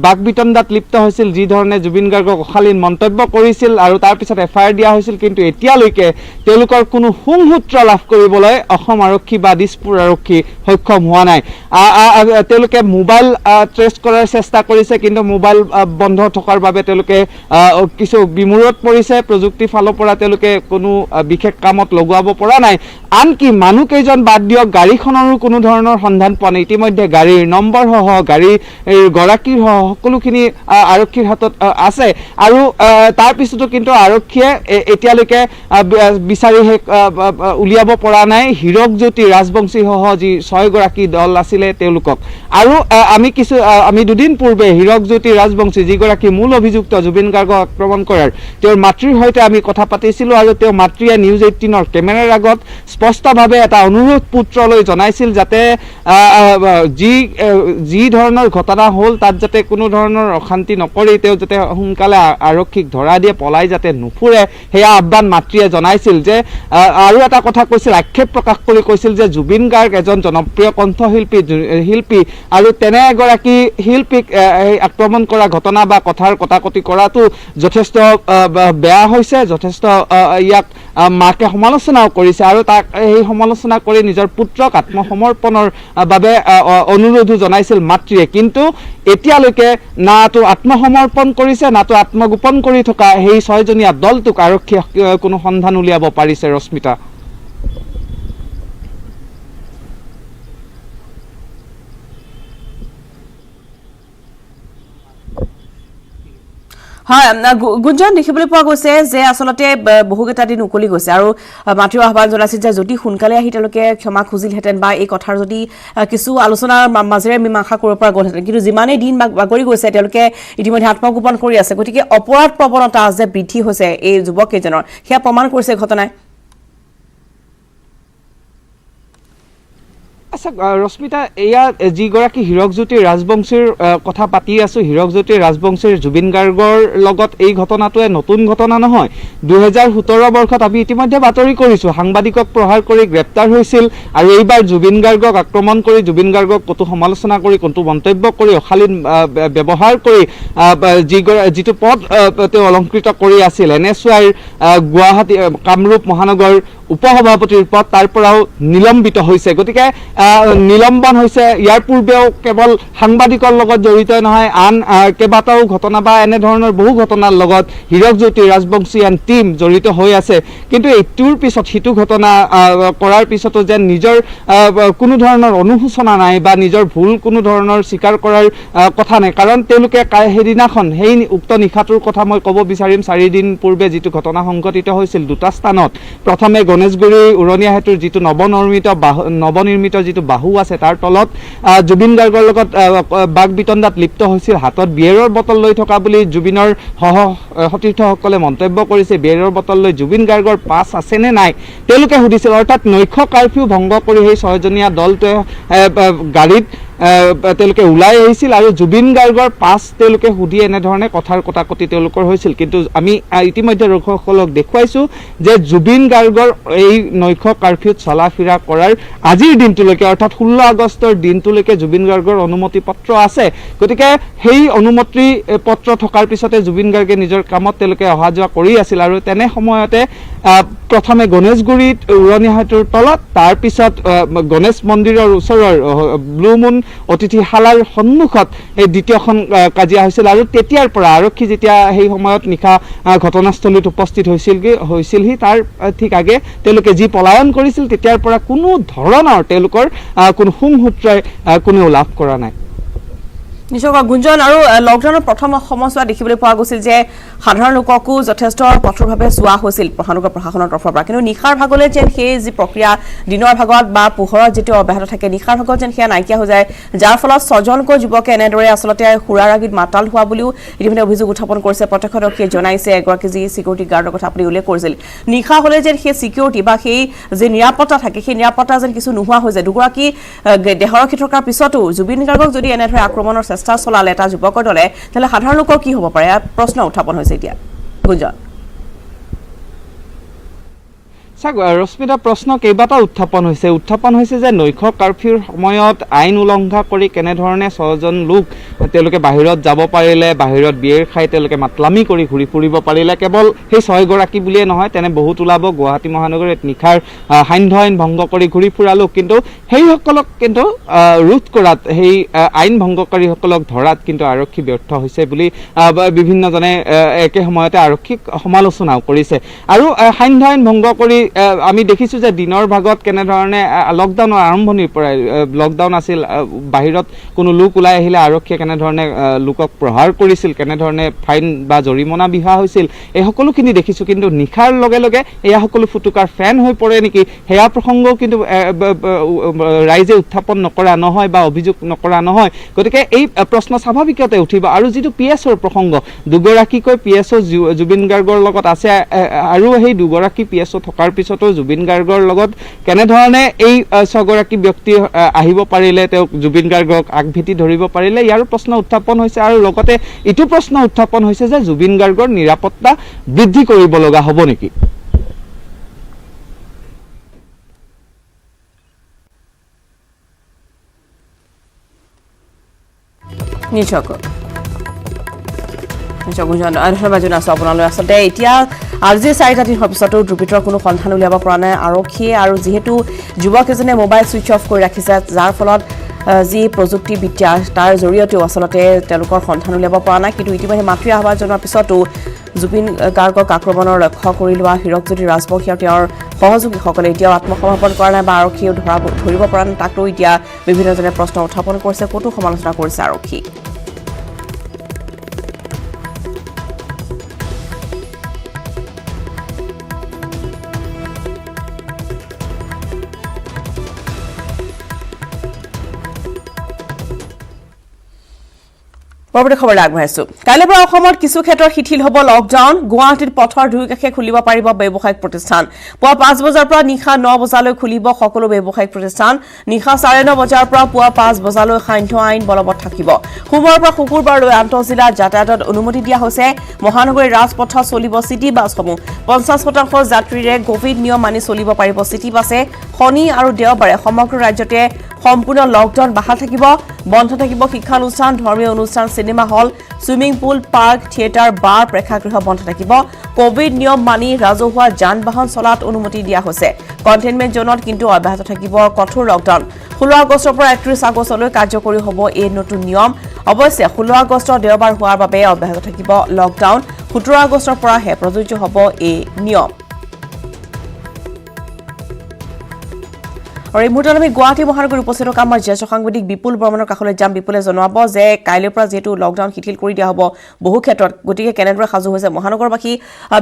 বাকবিতণ্ডাত লিপ্ত হৈছিল যি ধৰণে জুবিন গাৰ্গক অশালীন মন্তব্য কৰিছিল আৰু তাৰ পিছত এফআইআৰ দিয়া হৈছিল কিন্তু এতিয়ালৈকে তেওঁলোকৰ কোনো সংসূত্ৰ লাভ কৰিবলৈ অসম আৰক্ষী বা দিছপুৰ আৰক্ষী সক্ষম হোৱা নাই তেওঁলোকে মোবাইল ট্ৰেছ কৰাৰ চেষ্টা কৰিছে কিন্তু মোবাইল বন্ধ থকাৰ বাবে তেওঁলোকে কিছু বিমূৰত পৰিছে প্ৰযুক্তি ফালৰ পৰা তেওঁলোকে কোনো বিশেষ কামত লগাব পৰা নাই আনকি মানুহ কেইজন বাদ দিয়ক গাড়ীখনৰো কোনো ধৰণৰ সন্ধান পোৱা নাই ইতিমধ্যে গাড়ীৰ নম্বৰ সহ গাড়ীৰ গৰাকীৰ সকলোখিনি আৰক্ষীৰ হাতত আছে আৰু তাৰ পিছতো কিন্তু আৰক্ষীয়ে এতিয়ালৈকে বিচাৰি উলিয়াব পৰা নাই হীৰক জ্যোতি ৰাজবংশী সহ যি 6গৰাকী দল আছিলে তেওঁলোকক আৰু আমি দুদিন পূৰ্বে হীৰক জ্যোতি ৰাজবংশী যিগৰাকী মূল অভিযুক্ত জুবিন গাৰ্গক আক্ৰমণ কৰাৰ তেওঁৰ মাতৃৰ সৈতে আমি কথা পাতিছিলোঁ আৰু তেওঁ মাতৃয়ে নিউজ 18ৰ কেমেৰাৰ আগত স্পষ্টভাৱে এটা অনুৰোধ পুত্ৰলৈ জনাইছিল যাতে যি ধৰণৰ ঘটনা হ'ল তাত যাতে কোনো ধৰণৰ অশান্তি নকৰি তেওঁ যাতে সোনকালে আৰক্ষীক ধৰা দিয়ে পলাই যাতে নুফুৰে সেয়া আহ্বান মাতৃয়ে জনাইছিল যে আৰু এটা কথা কৈছিল আক্ষেপ প্ৰকাশ কৰি কৈছিল যে জুবিন গাৰ্গ এজন জনপ্ৰিয় কণ্ঠশিল্পী আৰু তেনে এগৰাকী শিল্পীক আক্ৰমণ কৰা ঘটনা বা কথাৰ কটাকটি কৰাটো যথেষ্ট বেয়া হৈছে যথেষ্ট ইয়াক মাকে সমালোচনাও কৰিছে আৰু তাক এই সমালোচনা কৰি নিজৰ পুত্ৰক আত্মসমৰ্পণৰ বাবে অনুৰোধো জনাইছিল মাতৃয়ে কিন্তু এতিয়ালৈকে নাটো আত্মসমৰ্পণ কৰিছে নাটো আত্মগোপন কৰি থকা সেই 6জনীয়া দলটোক আৰক্ষীয়ে কোনো সন্ধান উলিয়াব পাৰিছে ৰশ্মিতা হয় গুঞ্জন দেখিবলৈ পোৱা গৈছে যে আসলতে বহুকেইটা দিন উকলি গৈছে আৰু মাতৃৰ আহ্বান জনাইছিল যে যদি সোনকালে আহি তেওঁলোকে ক্ষমা খুজিলহেঁতেন বা এই কথাৰ যদি কিছু আলোচনাৰ মাজেৰে মীমাংসা কৰিব পৰা গ'লহেঁতেন কিন্তু যিমানেই দিন বাগৰি গৈছে তেওঁলোকে ইতিমধ্যে আত্মগোপন কৰি আছে গতিকে অপৰাধ প্ৰৱণতা যে বৃদ্ধি হৈছে এই যুৱককেইজনৰ সেয়া প্ৰমাণ কৰিছে ঘটনাই আচ্ছা ৰশ্মিতা এয়া যিগৰাকী হীৰক জ্যোতি ৰাজবংশীৰ কথা পাতি আছোঁ হীৰক জ্যোতি ৰাজবংশীৰ জুবিন গাৰ্গৰ লগত এই ঘটনাটোৱে নতুন ঘটনা নহয় 2017 বৰ্ষত আমি ইতিমধ্যে বাতৰি কৰিছোঁ সাংবাদিকক প্ৰহাৰ কৰি গ্ৰেপ্তাৰ হৈছিল আৰু এইবাৰ জুবিন গাৰ্গক আক্ৰমণ কৰি জুবিন গাৰ্গক কটু সমালোচনা কৰি কটু মন্তব্য কৰি অশালীন ব্যৱহাৰ কৰি যিটো পদ তেওঁ অলংকৃত কৰি আছিল NSYৰ গুৱাহাটী কামৰূপ মহানগৰ উপসভাপতিৰ পদ তাৰ পৰাও নিলম্বিত হৈছে গতিকে নিলম্বন হৈছে ইয়াৰ পূৰ্বেও কেৱল সাংবাদিকৰ লগত জড়িত নহয় আন কেইবাটাও ঘটনা বা এনেধৰণৰ বহু ঘটনাৰ লগত হীৰক জ্যোতি ৰাজবংশী এণ্ড টিম জড়িত হৈ আছে কিন্তু এইটোৰ পিছত সিটো ঘটনা কৰাৰ পিছতো যেন নিজৰ কোনো ধৰণৰ অনুশোচনা নাই বা নিজৰ ভুল কোনো ধৰণৰ স্বীকাৰ কৰাৰ কথা নাই কাৰণ তেওঁলোকে সেইদিনাখন সেই উক্ত নিশাটোৰ কথা মই ক'ব বিচাৰিম 4 দিন পূৰ্বে যিটো ঘটনা সংঘটিত হৈছিল দুটা স্থানত প্ৰথমে গণেশগুৰি উৰণীয়া সেতুৰ যিটো নৱনিৰ্মিত যিটো বাহু আছে তাৰ তলত জুবিন গাৰ্গৰ লগত বাকবিতণ্ডাত লিপ্ত হৈছিল হাতত বিয়েৰৰ বটল লৈ থকা বুলি জুবিনৰ সতীৰ্থসকলে মন্তব্য কৰিছে বিয়েৰৰ বটল লৈ জুবিন গাৰ্গৰ পাছ আছে নে নাই তেওঁলোকে সুধিছিল অৰ্থাৎ নৈশ কাৰফিউ ভংগ কৰি সেই 6জনীয়া দলটোৱে গাড়ীত তেওঁলোকে ওলাই আহিছিল আৰু জুবিন গাৰ্গৰ পাছ তেওঁলোকে সুধি এনেধৰণে কথাৰ কটাকটি তেওঁলোকৰ হৈছিল কিন্তু আমি ইতিমধ্যে দৰ্শকসকলক দেখুৱাইছোঁ যে জুবিন গাৰ্গৰ এই নৈশ কাৰফিউত চলা ফিৰা কৰাৰ আজিৰ দিনটোলৈকে অৰ্থাৎ 16 আগষ্টৰ দিনটোলৈকে জুবিন গাৰ্গৰ অনুমতি পত্ৰ আছে গতিকে সেই অনুমতি পত্ৰ থকাৰ পিছতে জুবিন গাৰ্গে নিজৰ কামত তেওঁলোকে অহা যোৱা কৰি আছিল আৰু তেনে সময়তে প্ৰথমে গণেশগুৰিত উৰণীয়া সেতুৰ তলত তাৰপিছত গণেশ মন্দিৰৰ ওচৰৰ ব্লু মুন অতিথিশালাৰ সন্মুখত এই দ্বিতীয়খন কাজিয়া হৈছিল আৰু তেতিয়াৰ পৰা আৰক্ষী যেতিয়া সেই সময়ত নিশা ঘটনাস্থলীত উপস্থিত হৈছিলহি তাৰ ঠিক আগে তেওঁলোকে যি পলায়ন কৰিছিল তেতিয়াৰ পৰা কোনো ধৰণৰ তেওঁলোকৰ কোনো সংসূত্ৰই কোনেও লাভ কৰা নাই নিশ্চয় গুঞ্জন আৰু লকডাউনৰ প্ৰথম সময়ছোৱা দেখিবলৈ পোৱা গৈছিল যে সাধাৰণ লোককো যথেষ্ট কঠোৰভাৱে চোৱা হৈছিল মহানগৰ প্ৰশাসনৰ তৰফৰ পৰা কিন্তু নিশাৰ ভাগলৈ যেন সেই যি প্ৰক্ৰিয়া দিনৰ ভাগত বা পোহৰত যেটো অব্যাহত থাকে নিশাৰ ভাগত যেন সেয়া নাইকিয়া হৈ যায় যাৰ ফলত ছজনকৈ যুৱকে এনেদৰে আচলতে হুৰাৰাগিত মাতাল হোৱা বুলিও ইতিমধ্যে অভিযোগ উত্থাপন কৰিছে প্ৰত্যক্ষদৰ্শীয়ে জনাইছে এগৰাকী যি সিকিউৰিটি গাৰ্ডৰ কথা আপুনি উল্লেখ কৰিছিল নিশা হলে যেন সেই সিকিউৰিটি বা সেই যে নিৰাপত্তা থাকে সেই নিৰাপত্তা যেন কিছু নোহোৱা হৈ যায় দুগৰাকী দেহৰক্ষী থকাৰ পিছতো জুবিন গাৰ্গক যদি এনেদৰে আক্ৰমণৰ চেষ্টা চলালে এটা যুৱকৰ দলে তাহলে সাধাৰণ লোকৰ কি হ'ব পাৰে প্ৰশ্ন উত্থাপন হৈছে এতিয়া গুঞ্জন ৰশ্মিতা প্ৰশ্ন কেইবাটা উত্থাপন হৈছে যে নৈশ কাৰফিউৰ সময়ত আইন উলংঘা কৰি কেনেধৰণে 6জন লোক তেওঁলোকে বাহিৰত যাব পাৰিলে বাহিৰত বিয়েৰ খাই তেওঁলোকে মাতলামি কৰি ঘূৰি ফুৰিব পাৰিলে কেৱল সেই 6 গৰাকী বুলিয়ে নহয় তেনে বহুত ওলাব গুৱাহাটী মহানগৰীত নিশাৰ সান্ধ্য আইন ভংগ কৰি ঘূৰি ফুৰা লোক কিন্তু সেইসকলক কিন্তু ৰোধ কৰাত সেই আইন ভংগকাৰীসকলক ধৰাত কিন্তু আৰক্ষী ব্যৰ্থ হৈছে বুলি বিভিন্নজনে একে সময়তে আৰক্ষীক সমালোচনাও কৰিছে আৰু সান্ধ্য আইন ভংগ কৰি আমি দেখিছো যে দিনৰ ভাগত কেনেধৰণে লকডাউনৰ আৰম্ভণিৰ পৰাই লকডাউন আছিল বাহিৰত কোনো লোক ওলাই আহিলে আৰক্ষীয়ে কেনেধৰণে লোকক প্ৰহাৰ কৰিছিল কেনেধৰণে ফাইন বা জৰিমনা বিহা হৈছিল এই সকলোখিনি দেখিছো কিন্তু নিশাৰ লগে লগে এয়া সকলো ফুটুকাৰ ফেন হৈ পৰে নেকি হেয়া প্ৰসংগও কিন্তু ৰাইজে উত্থাপন নকৰা নহয় বা অভিযোগ নকৰা নহয় গতিকে এই প্ৰশ্ন স্বাভাৱিকতে উঠিব আৰু যিটো পিএছৰ প্ৰসংগ দুগৰাকীকৈ পিএছও জুবিন গাৰ্গৰ লগত আছে আৰু সেই দুগৰাকী পিএছও থকাৰ পিছতো জুবিন গাৰ্গৰ লগত কেনেধৰণে এই 6 গৰাকী ব্যক্তি আহিব পাৰিলে তেওঁ জুবিন গাৰ্গক আগভিতি ধৰিব পাৰিলে ইয়াৰ প্ৰশ্ন উত্থাপন হৈছে আৰু লগতে ইটো প্ৰশ্ন উত্থাপন হৈছে যে জুবিন গাৰ্গৰ নিৰাপত্তা বৃদ্ধি কৰিব লগা হ'ব নেকি আপোনালৈ আচলতে এতিয়া আজি 4টা দিনৰ পিছতো দ্ৰুপিতৰ কোনো সন্ধান উলিয়াব পৰা নাই আৰক্ষীয়ে আৰু যিহেতু যুৱক এজনে মোবাইল ছুইচ অফ কৰি ৰাখিছে যাৰ ফলত যি প্ৰযুক্তিবিদ্যা তাৰ জৰিয়তেও আচলতে তেওঁলোকৰ সন্ধান উলিয়াব পৰা নাই কিন্তু ইতিমধ্যে মাতৃ আহ্বান জনোৱাৰ পিছতো জুবিন গাৰ্গক আক্ৰমণৰ লক্ষ্য কৰি লোৱা হীৰকজ্যোতি ৰাজবংশী আৰু তেওঁৰ সহযোগীসকলে এতিয়াও আত্মসমৰ্পণ কৰা নাই বা আৰক্ষীয়েও ধৰিব পৰা নাই তাকো এতিয়া বিভিন্নজনে প্ৰশ্ন উত্থাপন কৰিছে কতো সমালোচনা কৰিছে আৰক্ষী পৰৱৰ্তী খবৰ আগবঢ়াইছো কাইলৈৰ পৰা অসমত কিছু ক্ষেত্ৰত শিথিল হ'ব লকডাউন গুৱাহাটীত পথৰ দুয়োকাষে খুলিব পাৰিব ব্যৱসায়িক প্ৰতিষ্ঠান পুৱা 5 বজাৰ পৰা নিশা 9 বজালৈ খুলিব সকলো ব্যৱসায়িক প্ৰতিষ্ঠান নিশা 9:30 বজাৰ পৰা পুৱা 5 বজালৈ সান্ধ্য আইন বলবৎ থাকিব সোমবাৰৰ পৰা শুকুৰবাৰলৈ আন্তঃজিলা যাতায়াতত অনুমতি দিয়া হৈছে মহানগৰীৰ ৰাজপথত চলিব চিটি বাছসমূহ 50% যাত্ৰীৰে কোভিড নিয়ম মানি চলিব পাৰিব চিটি বাছে শনি আৰু দেওবাৰে সমগ্ৰ ৰাজ্যতে সম্পূৰ্ণ লকডাউন বাহাল থাকিব বন্ধ থাকিব শিক্ষানুষ্ঠান ধৰ্মীয় অনুষ্ঠান cinema hall swimming pool park theatre bar প্ৰেক্ষাগৃহ বন্ধ থাকিব কোভিড নিয়ম মানি ৰাজহুৱা যান বাহন চলাত অনুমতি দিয়া হৈছে কণ্টেইনমেণ্ট জোনত কিন্তু অব্যাহত থাকিব কঠোৰ লকডাউন 16 আগষ্টৰ পৰা 31 আগষ্টলৈ কাৰ্যকৰী হ'ব এই নতুন নিয়ম অৱশ্যে 16 আগষ্টৰ দেওবাৰ হোৱাৰ বাবে অব্যাহত থাকিব লকডাউন 17 আগষ্টৰ পৰাহে প্ৰযোজ্য হ'ব এই নিয়ম আৰু এই মুহূৰ্তত আমি গুৱাহাটী মহানগৰীৰ উপস্থিত আমাৰ জ্যেষ্ঠ সাংবাদিক বিপুল বৰ্মনৰ কাষলৈ যাম বিপুলে জনাব যে কাইলৈৰ পৰা যেহেতু লকডাউন শিথিল কৰি দিয়া হ'ব বহু ক্ষেত্ৰত গতিকে কেনেদৰে সাজু হৈছে মহানগৰবাসী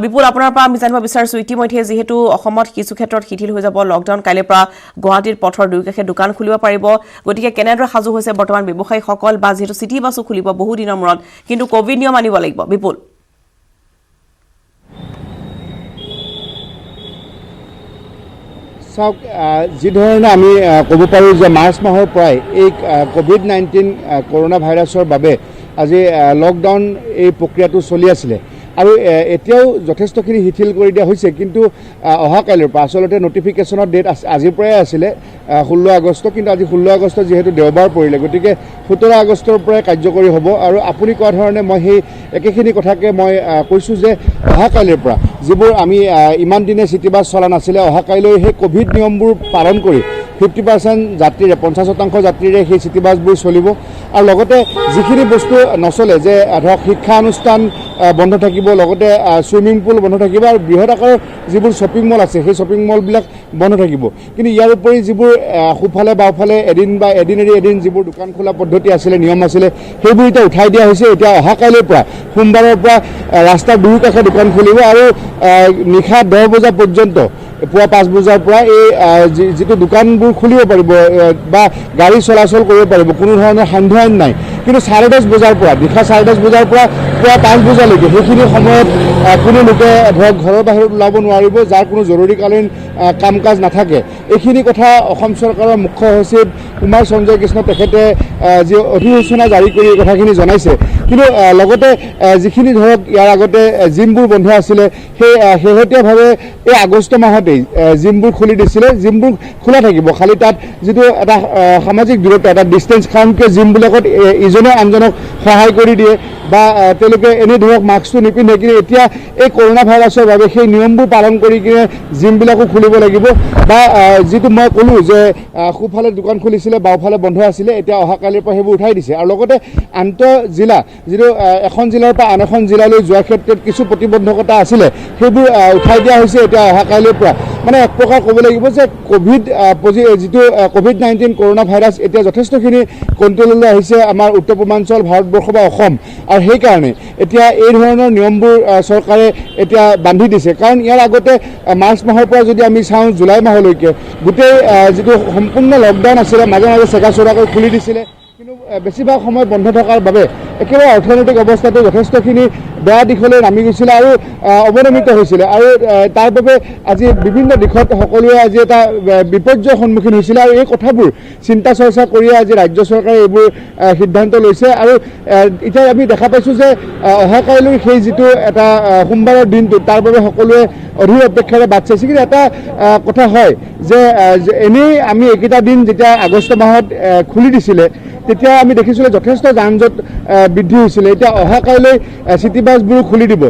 বিপুল আপোনাৰ পৰা আমি জানিব বিচাৰিছো ইতিমধ্যে যেহেতু অসমত কিছু ক্ষেত্ৰত শিথিল হৈ যাব লকডাউন কাইলৈৰ পৰা গুৱাহাটীৰ পথৰ দুয়োকাষে দোকান খুলিব পাৰিব গতিকে কেনেদৰে সাজু হৈছে বৰ্তমান ব্যৱসায়ীসকল বা যেহেতু চিটি বাছো খুলিব বহু দিনৰ মূৰত কিন্তু কোভিড নিয়ম মানিব লাগিব বিপুল যি ধৰণে আমি ক'ব পাৰোঁ যে মাৰ্চ মাহৰ পৰাই এই কোভিড-19 কৰোনা ভাইৰাছৰ বাবে আজি লকডাউন এই প্ৰক্ৰিয়াটো চলি আছিলে আৰু এতিয়াও যথেষ্টখিনি শিথিল কৰি দিয়া হৈছে কিন্তু অহা কাইলৈৰ পৰা আচলতে নটিফিকেশ্যনৰ ডেট আজিৰ পৰাই আছিলে 16 আগষ্ট কিন্তু আজি 16 আগষ্ট যিহেতু দেওবাৰ পৰিলে গতিকে 17 আগষ্টৰ পৰাই কাৰ্যকৰী হ'ব আৰু আপুনি কোৱা ধৰণে মই সেই একেখিনি কথাকে মই কৈছোঁ যে অহা কাইলৈৰ পৰা যিবোৰ আমি ইমান দিনে চিটি বাছ চলা নাছিলে অহা কাইলৈ সেই কোভিড নিয়মবোৰ পালন কৰি 50% যাত্ৰীৰে 50% যাত্ৰীৰে সেই চিটি বাছবোৰ চলিব আৰু লগতে যিখিনি বস্তু নচলে যে ধৰক শিক্ষানুষ্ঠান বন্ধ থাকিব লগতে সুইমিং পুল বন্ধ থাকিব আৰু বৃহৎ আকাৰৰ যিবোৰ শ্বপিং মল আছে সেই শ্বপিং মলবিলাক বন্ধ থাকিব কিন্তু ইয়াৰ উপৰি যিবোৰ সোঁফালে বাওঁফালে এদিন এৰি এদিন যিবোৰ দোকান খোলা পদ্ধতি আছিলে নিয়ম আছিলে সেইবোৰ এতিয়া উঠাই দিয়া হৈছে এতিয়া অহা কাইলৈৰ পৰা সোমবাৰৰ পৰা ৰাস্তাৰ দুয়ো কাষে দোকান খুলিব আৰু নিশা 10 বজা পৰ্যন্ত পুৱা 5 বজাৰ পৰা এই যিটো দোকানবোৰ খুলিব পাৰিব বা গাড়ী চলাচল কৰিব পাৰিব কোনো ধৰণৰ সান্ধ্য আইন নাই কিন্তু 10:30 বজাৰ পৰা নিশা 10:30 বজাৰ পৰা পুৱা 5 বজালৈকে সেইখিনি সময়ত কোনো লোকে ধৰক ঘৰৰ বাহিৰত ওলাব নোৱাৰিব যাৰ কোনো জৰুৰীকালীন কাম কাজ নাথাকে এইখিনি কথা অসম চৰকাৰৰ মুখ্য সচিব কুমাৰ সঞ্জয় কৃষ্ণ তেখেতে যি অধিসূচনা জাৰি কৰি কথাখিনি জনাইছে কিন্তু লগতে যিখিনি ধৰক ইয়াৰ আগতে জিমবোৰ বন্ধ আছিলে সেই শেহতীয়াভাৱে এই আগষ্ট মাহতেই জিমবোৰ খুলি দিছিলে জিমবোৰ খোলা থাকিব খালি তাত যিটো এটা সামাজিক দূৰত্ব এটা ডিষ্টেঞ্চ কাৰণ কিয় জিমবিলাকত ইজনে আনজনক সহায় কৰি দিয়ে বা তেওঁলোকে এনে ধৰক মাস্কটো নিপিন্ধে কিন্তু এতিয়া এই কৰোনা ভাইৰাছৰ বাবে সেই নিয়মবোৰ পালন কৰি কিনে জিমবিলাকো খুলিব লাগিব বা যিটো মই ক'লোঁ যে সোঁফালে দোকান খুলিছিলে বাওঁফালে বন্ধ আছিলে এতিয়া অহাকালিৰ পৰা সেইবোৰ উঠাই দিছে আৰু লগতে আন্তঃজিলা যিটো এখন জিলাৰ পৰা আন এখন জিলালৈ যোৱাৰ ক্ষেত্ৰত কিছু প্ৰতিবন্ধকতা আছিলে সেইবোৰ উঠাই দিয়া হৈছে এতিয়া অহাকালিৰ পৰা মানে এক প্ৰকাৰ ক'ব লাগিব যে যিটো COVID-19 কৰোনা ভাইৰাছ এতিয়া যথেষ্টখিনি কণ্ট্ৰললৈ আহিছে আমাৰ উত্তৰ পূৰ্বাঞ্চল ভাৰতবৰ্ষ বা অসম আৰু সেইকাৰণে এতিয়া এই ধৰণৰ নিয়মবোৰ চৰকাৰে এতিয়া বান্ধি দিছে কাৰণ ইয়াৰ আগতে মাৰ্চ মাহৰ পৰা যদি আমি চাওঁ জুলাই মাহলৈকে গোটেই যিটো সম্পূৰ্ণ লকডাউন আছিলে মাজে মাজে চেকা চোৰাকৈ খুলি দিছিলে কিন্তু বেছিভাগ সময় বন্ধ থকাৰ বাবে একেবাৰে অৰ্থনৈতিক অৱস্থাটো যথেষ্টখিনি বেয়া দিশলৈ নামি গৈছিলে আৰু অৱনমিত হৈছিলে আৰু তাৰ বাবে আজি বিভিন্ন দিশত সকলোৱে আজি এটা বিপৰ্যয়ৰ সন্মুখীন হৈছিলে আৰু এই কথাবোৰ চিন্তা চৰ্চা কৰি আজি ৰাজ্য চৰকাৰে এইবোৰ সিদ্ধান্ত লৈছে আৰু এতিয়া আমি দেখা পাইছোঁ যে অহাকাইলৈ সেই যিটো এটা সোমবাৰৰ দিনটো তাৰ বাবে সকলোৱে অধীৰ অপেক্ষাৰে বাট চাইছে কিন্তু এটা কথা হয় যে এনেই আমি এইকেইটা দিন যেতিয়া আগষ্ট মাহত খুলি দিছিলে তেতিয়া আমি দেখিছিলোঁ যথেষ্ট যান জঁট বৃদ্ধি হৈছিলে এতিয়া অহাকাইলৈ চিটি বাছবোৰো খুলি দিব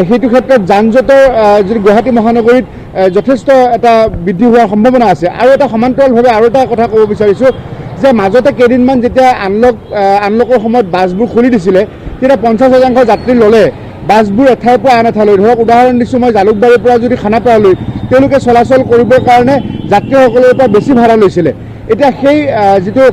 সেইটো ক্ষেত্ৰত যান জঁটৰ যদি গুৱাহাটী মহানগৰীত যথেষ্ট এটা বৃদ্ধি হোৱাৰ সম্ভাৱনা আছে আৰু এটা সমান্তৰালভাৱে আৰু এটা কথা ক'ব বিচাৰিছোঁ যে মাজতে কেইদিনমান যেতিয়া আনলকৰ সময়ত বাছবোৰ খুলি দিছিলে তেতিয়া 50% যাত্ৰী ল'লে বাছবোৰ এঠাইৰ পৰা আন এঠাইলৈ ধৰক উদাহৰণ দিছোঁ মই জালুকবাৰীৰ পৰা যদি খানাপাৰালৈ তেওঁলোকে চলাচল কৰিবৰ কাৰণে যাত্ৰীসকলৰ পৰা বেছি ভাড়া লৈছিলে এতিয়া সেই যিটো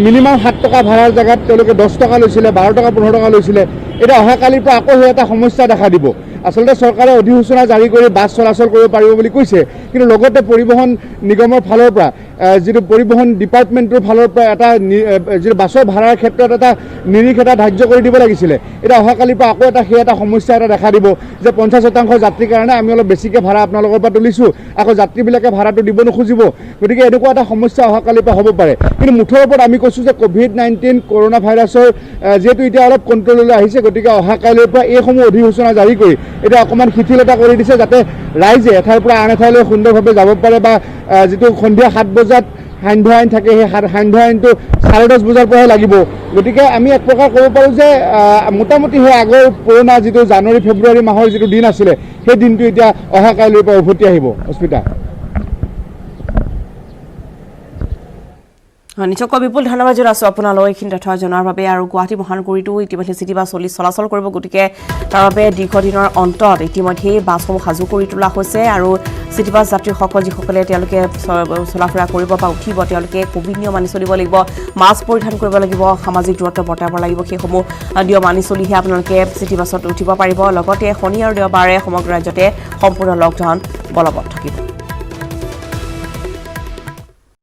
মিনিমাম 7 টকা ভাড়াৰ জেগাত তেওঁলোকে 10 টকা লৈছিলে 12 টকা 15 টকা লৈছিলে এতিয়া অহাকালিৰ পৰা আকৌ সেই এটা সমস্যা দেখা দিব আচলতে চৰকাৰে অধিসূচনা জাৰি কৰি বাছ চলাচল কৰিব পাৰিব বুলি কৈছে কিন্তু লগতে পৰিবহণ নিগমৰ ফালৰ পৰা যিটো পৰিবহণ ডিপাৰ্টমেণ্টৰ ফালৰ পৰা এটা যিটো বাছৰ ভাড়াৰ ক্ষেত্ৰত এটা নিৰিখ এটা ধাৰ্য কৰি দিব লাগিছিলে এতিয়া অহাকালিৰ পৰা আকৌ এটা সমস্যা এটা দেখা দিব যে 50% যাত্ৰীৰ কাৰণে আমি অলপ বেছিকৈ ভাড়া আপোনালোকৰ পৰা তুলিছোঁ আকৌ যাত্ৰীবিলাকে ভাড়াটো দিব নোখোজিব গতিকে এনেকুৱা এটা সমস্যা অহাকালিৰ পৰা হ'ব পাৰে কিন্তু মুঠৰ ওপৰত আমি কৈছোঁ যে COVID-19 কৰোনা ভাইৰাছৰ যিহেতু এতিয়া অলপ কণ্ট্ৰললৈ আহিছে গতিকে অহাকালিৰ পৰা এইসমূহ অধিসূচনা জাৰি কৰি এতিয়া অকণমান শিথিলতা কৰি দিছে যাতে ৰাইজে এঠাইৰ পৰা আন এঠাইলৈ সুন্দৰভাৱে যাব পাৰে বা যিটো সন্ধিয়া 7 বজাত সান্ধ্য আইন থাকে সেই সান্ধ্য আইনটো 10:30 বজাৰ পৰাহে লাগিব গতিকে আমি এক প্ৰকাৰ ক'ব পাৰোঁ যে মোটামুটি সেই আগৰ পুৰণা যিটো জানুৱাৰী ফেব্ৰুৱাৰী মাহৰ যিটো দিন আছিলে সেই দিনটো এতিয়া অহাকাইলৈৰ পৰা উভতি আহিব অস্মিতা নিশ্চয়কৈ বিপুল ধন্যবাদ জনাইছোঁ আপোনালৈ এইখিনি তথ্য জনাৰ বাবে আৰু গুৱাহাটী মহানগৰীতো ইতিমধ্যে চিটি বাছ চলাচল কৰিব গতিকে তাৰ বাবে দীৰ্ঘদিনৰ অন্তত ইতিমধ্যে বাছসমূহ সাজু কৰি তোলা হৈছে আৰু চিটি বাছ যাত্ৰীসকল যিসকলে তেওঁলোকে চলাফুৰা কৰিব বা উঠিব তেওঁলোকে কোভিড নিয়ম মানি চলিব লাগিব মাস্ক পৰিধান কৰিব লাগিব সামাজিক দূৰত্ব বৰ্তাব লাগিব সেইসমূহ নিয়ম মানি চলিহে আপোনালোকে চিটি বাছত উঠিব পাৰিব লগতে শনি আৰু দেওবাৰে সমগ্ৰ ৰাজ্যতে সম্পূৰ্ণ লকডাউন বলবৎ থাকিব